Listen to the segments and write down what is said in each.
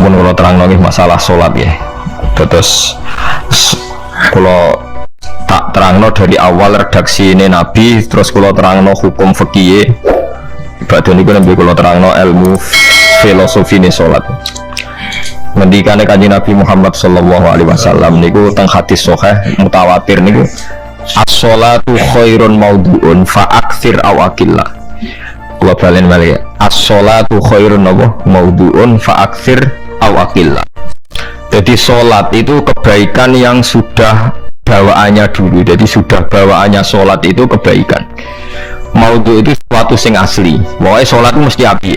Mun kula terangno nggih masalah salat ya. Terus kula tak terangno dari awal redaksi ini Nabi, terus kula terangno hukum fikih. Badhe niku nembe kula terangno ilmu filosofi ne salat. Ngendikane Kanjeng Nabi Muhammad sallallahu alaihi wasallam niku teng hadis sahih mutawatir niku as-sholatu khairun maudhu'un fa aktsir aw aqillah. Kula balen malih as-sholatu khairun maudhu'un fa aktsir aw aqillah. Jadi sholat itu kebaikan yang sudah bawaannya dulu. Jadi sudah bawaannya sholat itu kebaikan. Maudhu itu sesuatu sing asli. Pokoknya sholat itu mesti api.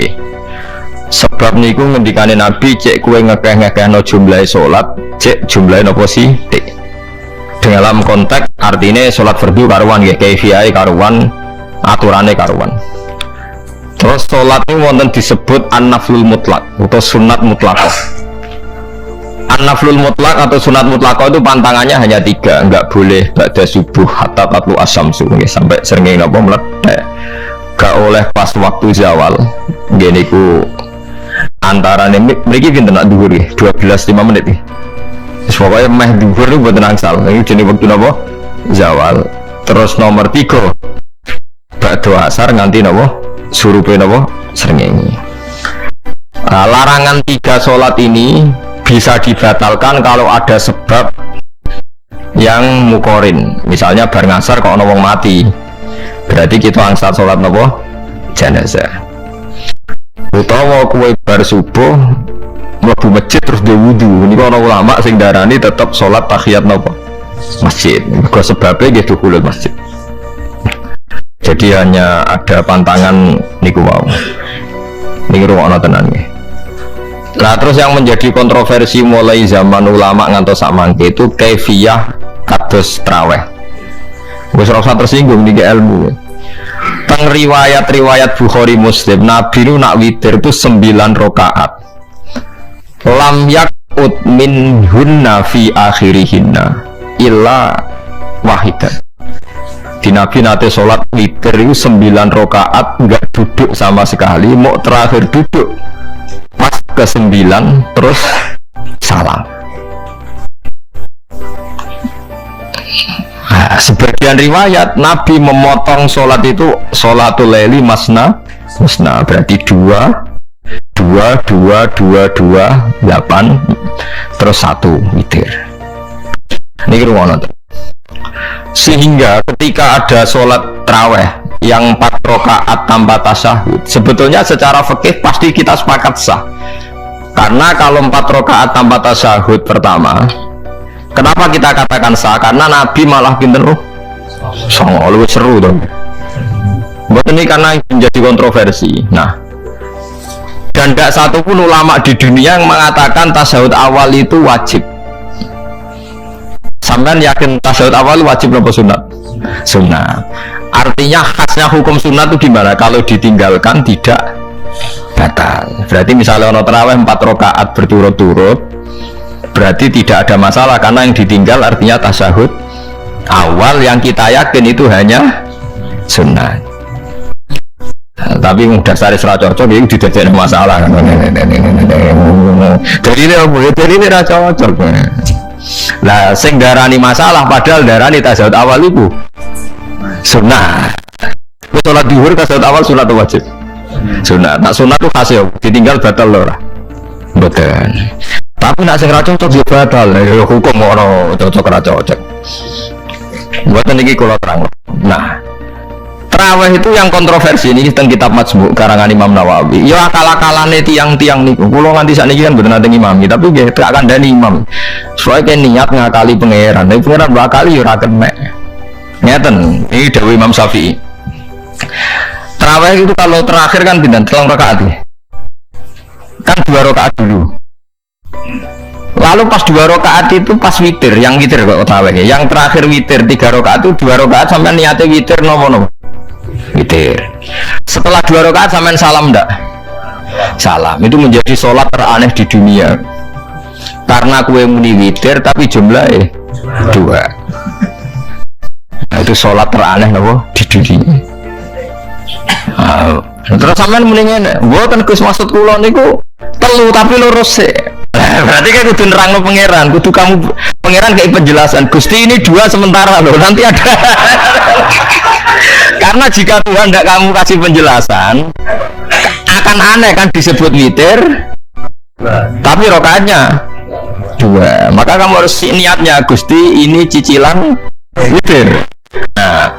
Sebab niku ngendikane Nabi cek kue ngekeh-ngekehno jumlah sholat, cek jumlah nopo sih. Dalam konteks artinya sholat fardu karuan ya, kaifiyai karuan, aturannya karuan. Terus sholat ini wonten disebut an-naflul mutlak atau sunat mutlaqah. An-naflul mutlak atau sunat mutlaqah itu pantangannya hanya 3, enggak boleh ba'da subuh hatta tatlu asyamsu sampai srengenge napa meledak. Gak oleh pas waktu zawal. Ngene iku antarane mriki pinten nak dhuwur nggih 12:05 menit nggih. Wis pokoke meh dhuwur niku mboten angsal. Iki jenenge wektu napa? Zawal. Terus nomor 3 ba'da asar nganti napa? Surupe napa? Srengenge. Larangan 3 salat ini bisa dibatalkan kalau ada sebab yang mukorin, misalnya bar ngasar kok ono wong mati, berarti kita angsal sholat nopo jenazah. Utawa kue bar subuh mlebu masjid terus dia wudu, ini ono ulama sing darani tetap sholat tahiyat nopo masjid, kok sebabnya gitu kulit masjid. Jadi hanya ada pantangan niku mau, niku ruang tenan nih. Nah terus yang menjadi kontroversi mulai zaman ulama ngantos samangke itu kaifiyah kados traweh. Wis rasa tersinggung nih ilmu. Teng riwayat Bukhari Muslim Nabi nu nak witir itu 9 rakaat. Lam yakut min hunna fi akhirihinna illa wahidan. Di Nabi nate sholat witir itu 9 rakaat enggak duduk sama sekali, mau terakhir duduk pas ke-9 terus salam. Nah, sebagian riwayat Nabi memotong sholat itu sholatul laili masna berarti 2 8 terus 1 witir. Ini ruang. Sehingga ketika ada sholat taraweh yang 4 rakaat tanpa tasyahud, sebetulnya secara fikih pasti kita sepakat sah. Karena kalau 4 rakaat tanpa tasyahud pertama, kenapa kita katakan sah? Karena Nabi malah pinter songo lebih seru dong. Buat ini karena menjadi kontroversi. Nah, dan tidak satupun ulama di dunia yang mengatakan tasyahud awal itu wajib. Sampean yakin tasyahud awal wajib atau sunat? Sunat. Artinya khasnya hukum sunat itu gimana? Kalau ditinggalkan tidak batal. Berarti misalnya ono tarawih 4 rakaat berturut-turut, berarti tidak ada masalah karena yang ditinggal artinya tasyahud awal yang kita yakin itu hanya sunat. Nah, tapi mudah sari serat cocok itu tidak ada masalah. Jadi ini raja cocok. Lah sing darani masalah padahal darani tasyahud awal itu sunat. Sholat zuhur tasyahud awal sunat atau wajib? Sunat. Nak sunat tuh khas ya, ditinggal batal loh lah. Betul. Tapi nak sing ra cocok ya batal. Ya hukum ora cocok ra cocok. Buat niki kula terang. Nah, tarawih itu yang kontroversi ini tentang kitab Majmu' karangan Imam Nawawi. Ya akal-akalane tiang-tiang niku. Kula nganti sakniki kan mboten nate ngimami, tapi nggih gak kandhani imam. Soale niat ngakali pangeran. Nek pangeran bakali ya ora kenek. Ngeten, ini dawuh Imam Syafi'i. Tarawih itu kalau terakhir kan pindah 3 rakaat ya. Kan 2 rakaat dulu. Lalu pas 2 rakaat itu pas witir, yang witir kok tarawih. Yang terakhir witir 3 rakaat itu 2 rakaat sampai niatnya witir nopo. Witir. Setelah 2 rakaat sampai salam ndak? Salam. Itu menjadi sholat teraneh di dunia. Karena kue muni witir tapi jumlahnya 2. Nah, itu sholat teraneh nopo di dunia. Terus sampean mendingan, buatan Gus maksud kula niku telu tapi lurus sih. Berarti kan kudu nerangno pangeran, kudu kamu pangeran kayak penjelasan. Gusti ini 2 sementara loh, nanti ada. Karena jika Tuhan tidak kamu kasih penjelasan, akan aneh kan disebut witir, tapi rokaatnya 2. Maka kamu harus niatnya Gusti ini cicilan witir. Nah,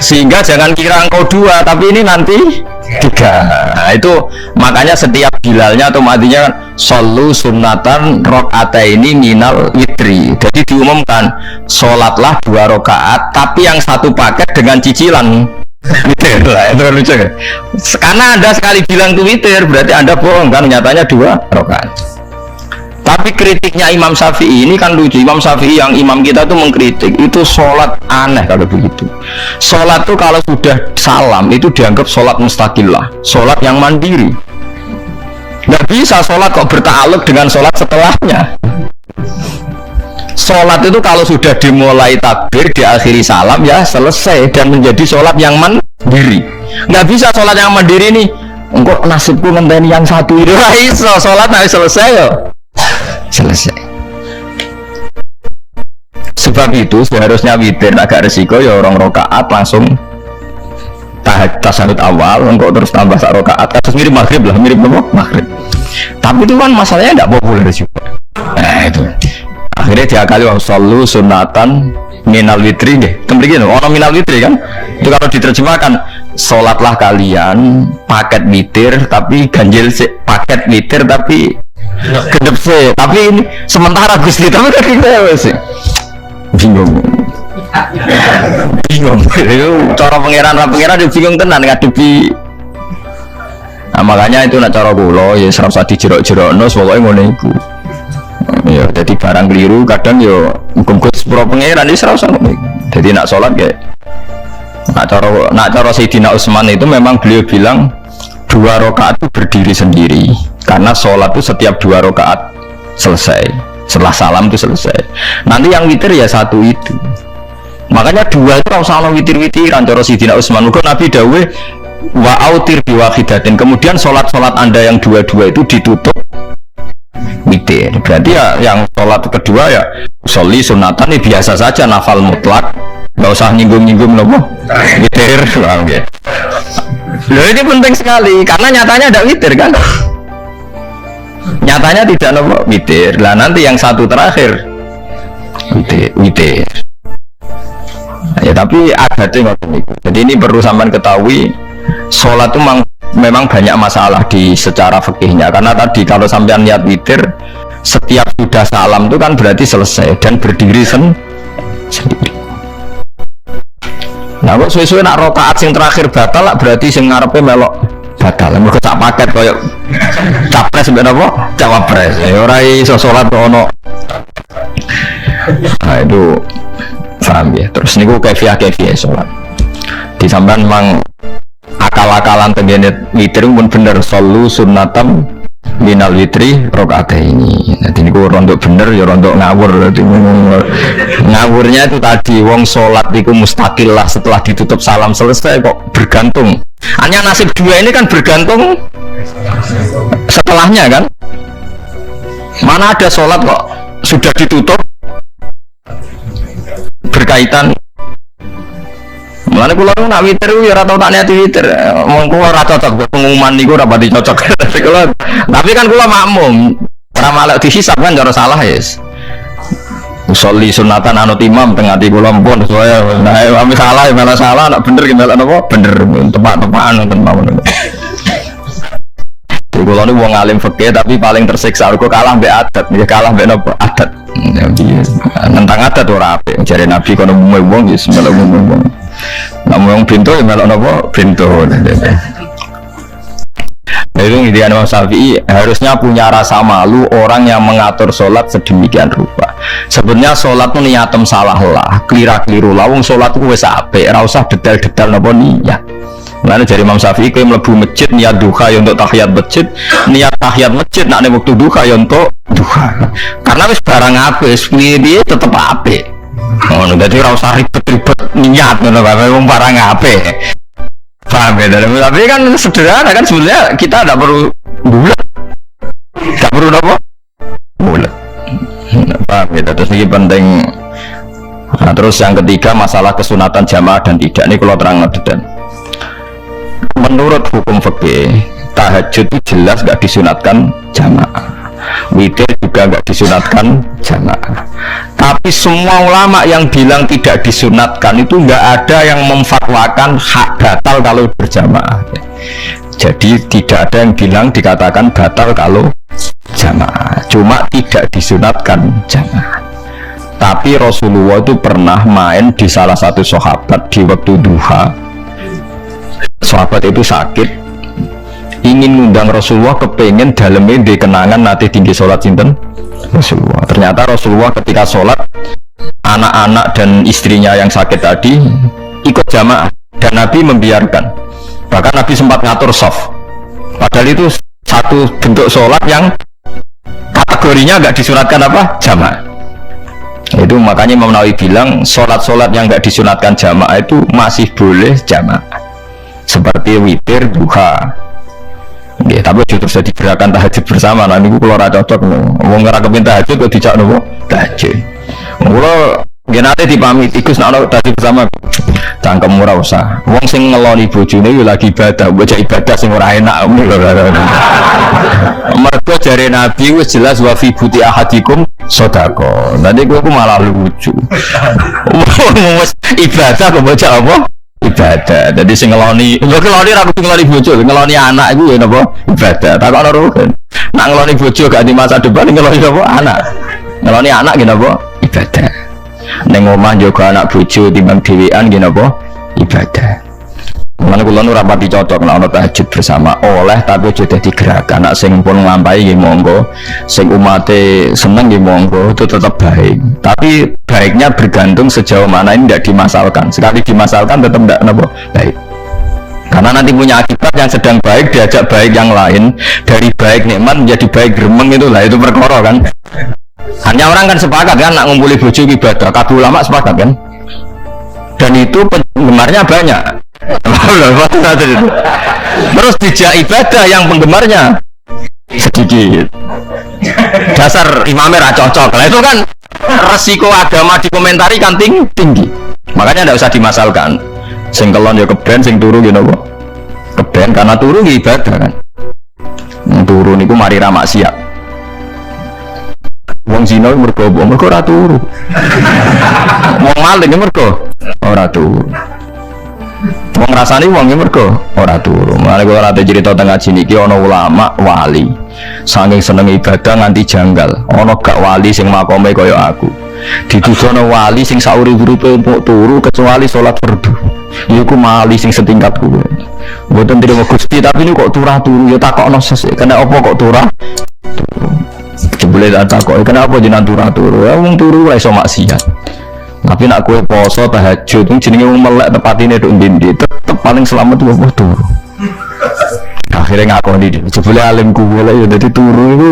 sehingga jangan kira engkau 2, tapi ini nanti 3. Nah, itu makanya setiap bilalnya atau matinya solu sunatan rakaataini minal witri. Jadi diumumkan sholatlah 2 rakaat, tapi yang satu paket dengan cicilan witir. Lah itu lucu kan? Karena Anda sekali bilang itu witir, berarti Anda bohong kan? Nyatanya 2 rakaat. Tapi kritiknya Imam Syafi'i ini kan lucu. Imam Syafi'i yang imam kita tuh mengkritik itu sholat aneh kalau begitu. Sholat tuh kalau sudah salam itu dianggap sholat mustaqillah, sholat yang mandiri. Nggak bisa sholat kok bertakluk dengan sholat setelahnya. Sholat itu kalau sudah dimulai takbir diakhiri salam ya selesai dan menjadi sholat yang mandiri. Nggak bisa sholat yang mandiri nih. Engkau nasibku ngenteni yang satu itu iso sholat harus selesai yo. Selesai. Sebab itu seharusnya witir agak resiko ya orang rokaat langsung tasyahud awal engkau terus tambah sak rokaat kasus mirip maghrib lah, mirip apa? Maghrib. Tapi itu kan masalahnya tidak populer juga. Nah itu akhirnya diakali wasallu sunatan minal witri deh. Kembali orang minal witri kan itu kalau diterjemahkan sholatlah kalian paket witir tapi ganjil paket witir tapi kedep sih, tapi ini sementara Gusti, tapi kan kita sih bingung. Itu cara pangeran dia bingung tenan ngadepi. Nah, makanya itu nak cara kula ya ora usah dijerok-jerokno pokoke ngono iku. Ya jadi barang keliru kadang yo muga-muga sepuro pangeran iki ora usah ngono iku. Jadi nak salat kayak nak cara Sayyidina Utsman itu memang beliau bilang 2 rakaat itu berdiri sendiri karena sholat itu setiap 2 rakaat selesai, setelah salam itu selesai. Nanti yang witir ya 1 itu, makanya 2 itu kalau salah witir-witiran cara Sayyidina Utsman. Maka Nabi dawuh wa autir biwahidatin, kemudian sholat-sholat anda yang 2-2 itu ditutup witir. Berarti ya yang sholat kedua ya sholli sunatan ini biasa saja, nafal mutlak, nggak usah nyinggung-nyinggung nopo witir. Loh ini penting sekali karena nyatanya ada witir kan, nyatanya tidak nopo witir lah. Nanti yang satu terakhir witir. Ya tapi adatnya ngoten niku. Jadi ini perlu sampean ketahui, sholat itu memang banyak masalah di secara fikihnya. Karena tadi kalau sampean niat witir setiap sudah salam itu kan berarti selesai dan berdiri sendiri. Nah kok suwe-suwe nak rokaat sing terakhir batal lah, berarti sing ngarepe melok batal. Mergo sak paket koyo capres mbek napa? Cawapres. Ya ora iso salat ono. Nah itu paham ya. Terus niku kefiah salat. Di sampean memang akal-akalan tengene witir pun bener, solu sunnatam minal witri rokaat ini. Nanti niku rontok bener ya rontok ngawur. Ngawurnya itu tadi wong sholat itu mustaqil lah setelah ditutup salam selesai kok bergantung. Hanya nasib 2 ini kan bergantung setelahnya kan. Mana ada sholat kok sudah ditutup berkaitan. Mulane kula nak witir ya ora tau tak niati witir. Mongko ora cocok pengumuman niku ora pati cocok. Tapi kan kula makmum. Ora malah dihisab kan cara salah yes. Usolli sunatan anut imam tengah ati kula mpun saya. Nah, salah malah salah, nak bener gimana napa? Bener tepat-tepakan nonton mawon. Kula niku wong alim fikih tapi paling tersiksa kok kalah mbek adat, ya kalah mbek napa? Adat. Nentang adat ora apik. Jare Nabi kono wong wis melok wong. Namun pintu ya melok napa? Pintu. Itu idean Imam Syafi'i, harusnya punya rasa malu orang yang mengatur sholat sedemikian rupa. Sebenarnya sholat itu niatem salah lah, keliru lah. Wong sholat itu wis apik, ora usah detail-detail napa niat. Lalu dari Imam Syafi'i kowe mlebu masjid niat duha ya untuk tahiyat masjid, niat tahiyat masjid nak waktu duha ya untuk duha. Karena wis barang apik, wis piye tetep apik. Oh, jadi ora usah ribet-ribet niat ngono bae wong barang apik. Paham ya? Tapi kan sederhana kan sebenarnya kita tidak perlu bulat, tidak perlu apa? Paham ya, terus ini penting. Nah, terus yang ketiga masalah kesunatan jamaah dan tidak, ini kalau terang dan menurut hukum fikih tahajud itu jelas gak disunatkan jamaah, witir juga gak disunatkan jamaah. Tapi semua ulama yang bilang tidak disunatkan itu gak ada yang memfatwakan hak batal kalau berjamaah. Jadi tidak ada yang bilang dikatakan batal kalau jamaah, cuma tidak disunatkan jamaah. Tapi Rasulullah itu pernah main di salah satu sahabat di waktu duha. Sahabat itu sakit, ingin ngundang Rasulullah, kepengen dalamnya di kenangan nanti tinggi sholat sinten Rasulullah. Ternyata Rasulullah ketika sholat, anak-anak dan istrinya yang sakit tadi ikut jamaah dan Nabi membiarkan. Bahkan Nabi sempat ngatur soft. Padahal itu satu bentuk sholat yang kategorinya nggak disunatkan apa? Jamaah. Itu makanya Imam Nawawi bilang sholat-sholat yang nggak disunatkan jamaah itu masih boleh jamaah, seperti witir, duha. Ya, tapi justru jadi gerakan tahajud bersama. Nah ini kalau rada cocok, mau ngerakepin tahajud kok dijak nopo tahajud. Kalau genate dipamit ikus nak tahajud bersama, cangkem murah usah. Wong sing ngeloni bojone lagi ibadah, bocah ibadah sing ora enak. Mergo jare Nabi wis jelas wa fi buti ahadikum sedekah. Nanti aku malah lucu. Wis ibadah kok bocah apa? Ibadah. Jadi sing ngeloni, lho ngeloni ra kudu ngeloni bojo, ngeloni anak iku ya napa? Ibadah. Takon ora kan. Nak ngeloni bojo gak di masa depan ngeloni apa? Anak. Ngeloni anak ki napa? Ibadah. Ning omah njaga anak bojo timbang dhewean ki napa? Ibadah. Mana kula nu rapati cocok nek ana tahajud bersama oleh, tapi aja dadi gerakan. Nek sing pun nglampahi nggih monggo, sing umate seneng nggih monggo, itu tetap baik. Tapi baiknya bergantung sejauh mana ini tidak dimasalkan. Sekali dimasalkan tetap tidak napa baik. Karena nanti punya akibat yang sedang baik diajak baik yang lain, dari baik nikmat menjadi baik gremeng, itulah itu perkara kan. Hanya orang kan sepakat kan nak ngumpuli bojo ibadah, kabeh ulama sepakat kan. Dan itu penggemarnya banyak. Terus dijak ibadah yang penggemarnya sedikit, dasar imamnya cocok lah. Itu kan resiko agama dikomentari kan tinggi. Makanya tidak usah dimasalkan. Sing kelon ya keben, sing turu gitu kok keben, karena turu ibadah kan. Turu niku mari ra maksiat. Wong zina mergo ora turu. Wong maling mergo ora turu. Wong rasani wong mergo ora turu. Mulane kula nate cerita teng ngaji niki ana ulama wali saking seneng ibadah nganti janggal. Ana gak wali sing makome kaya aku. Ditujono wali sing sauri-uripe mbok turu kecuali salat fardu. Iku wali sing setingkat kuwe. Mboten trimo Gusti, tapi niku kok turah-turu ya takokno sesuk. Kena apa kok turah? Jebule tak takoki kenapa jenengan turah-turu? Ya wong turu ora iso maksiat. Tapi nak kue poso tahajud itu jenenge wong melek tepatine nduk ndi tetep paling selamat ku apa turu. Akhirnya ngakoni jebule alim kuwe ya dadi turu iku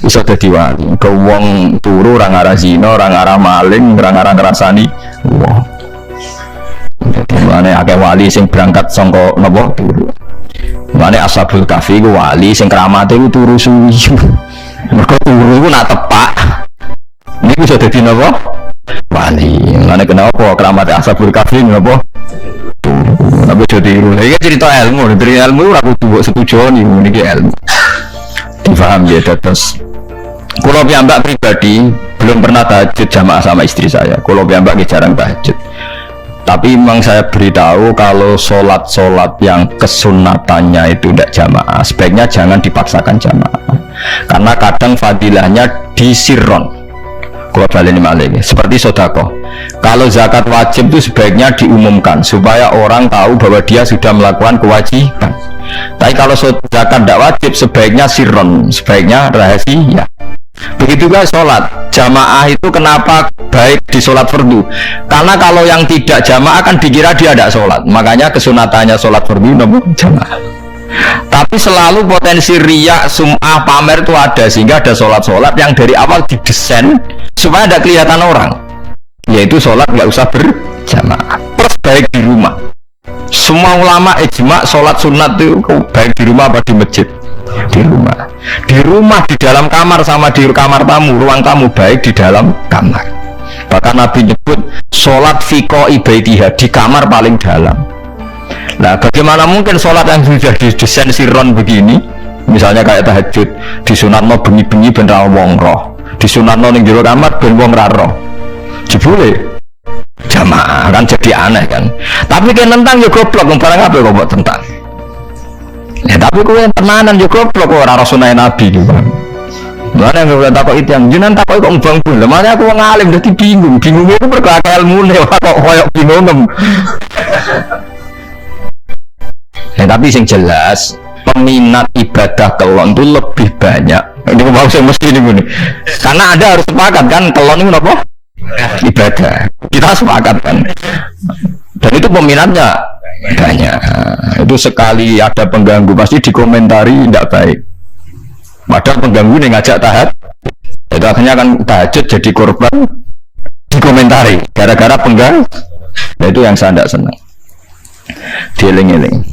iso dadi wali. Ke wong turu ora ngarah zina, ora ngarah maling, ora ngarah ngrasani wong. Dadi mane akeh wali sing berangkat saka napa turu. Mane Ashabul Kahfi ku wali sing kramate ku turu suwi. Mergo turu iku nak tepak. Niku iso dadi napa? Wali. Lane kenapa keramat Ashabul Kahfi napa? Tapi jadi iki cerita ilmu, dari ilmu ora kudu setuju niki ilmu. Difaham ya terus. Kalau piyambak pribadi belum pernah tahajud jamaah sama istri saya. Kalau piyambak jarang tahajud. Tapi memang saya beritahu kalau sholat yang kesunatannya itu tidak jamaah, sebaiknya jangan dipaksakan jamaah. Karena kadang fadilahnya disirron. Kalau balik ini seperti sodako. Kalau zakat wajib itu sebaiknya diumumkan supaya orang tahu bahwa dia sudah melakukan kewajiban. Tapi kalau zakat tidak wajib sebaiknya sirron, sebaiknya rahasia. Begitu juga sholat jamaah itu kenapa baik di sholat fardu? Karena kalau yang tidak jamaah kan dikira dia tidak sholat. Makanya kesunatannya sholat fardu namun jamaah. Tapi selalu potensi riya, sum'ah, pamer itu ada, sehingga ada sholat-sholat yang dari awal didesain supaya tidak kelihatan orang, yaitu sholat nggak usah berjamaah, plus baik di rumah. Semua ulama ijma sholat sunat itu baik di rumah apa di masjid Di rumah di dalam kamar sama di kamar tamu, ruang tamu baik di dalam kamar. Bahkan Nabi nyebut sholat fiko ibaitiha di kamar paling dalam. Nah, bagaimana mungkin sholat yang sudah didesain siron begini, misalnya kayak tahajud, disunatno bengi-bengi ben ra wong roh, disunatno ning jero kamar ben wong ra roh. Jebule jamaah kan jadi aneh kan. Tapi kan tentang yo goblok, barang apa kok mbok tentang. Ya tapi kowe tenanan yo goblok ora rasulane Nabi iki, Bang. Mana yang gue takut itu yang jenengan takut kok mbang pun. Lemahnya aku ngalim jadi bingung itu berkata ilmu nih kok koyok bingung. Ya tapi yang jelas peminat ibadah kelon itu lebih banyak. Ini mau saya mesti ini. Karena Anda harus sepakat kan kelon ini apa? Ibadah. Kita sepakat kan. Dan itu peminatnya banyak. Itu sekali ada pengganggu pasti dikomentari tidak baik. Padahal pengganggu ini ngajak tahajud, itu akhirnya kan tahajud jadi korban dikomentari gara-gara pengganggu. Nah itu yang saya tidak senang. Dieling-eling.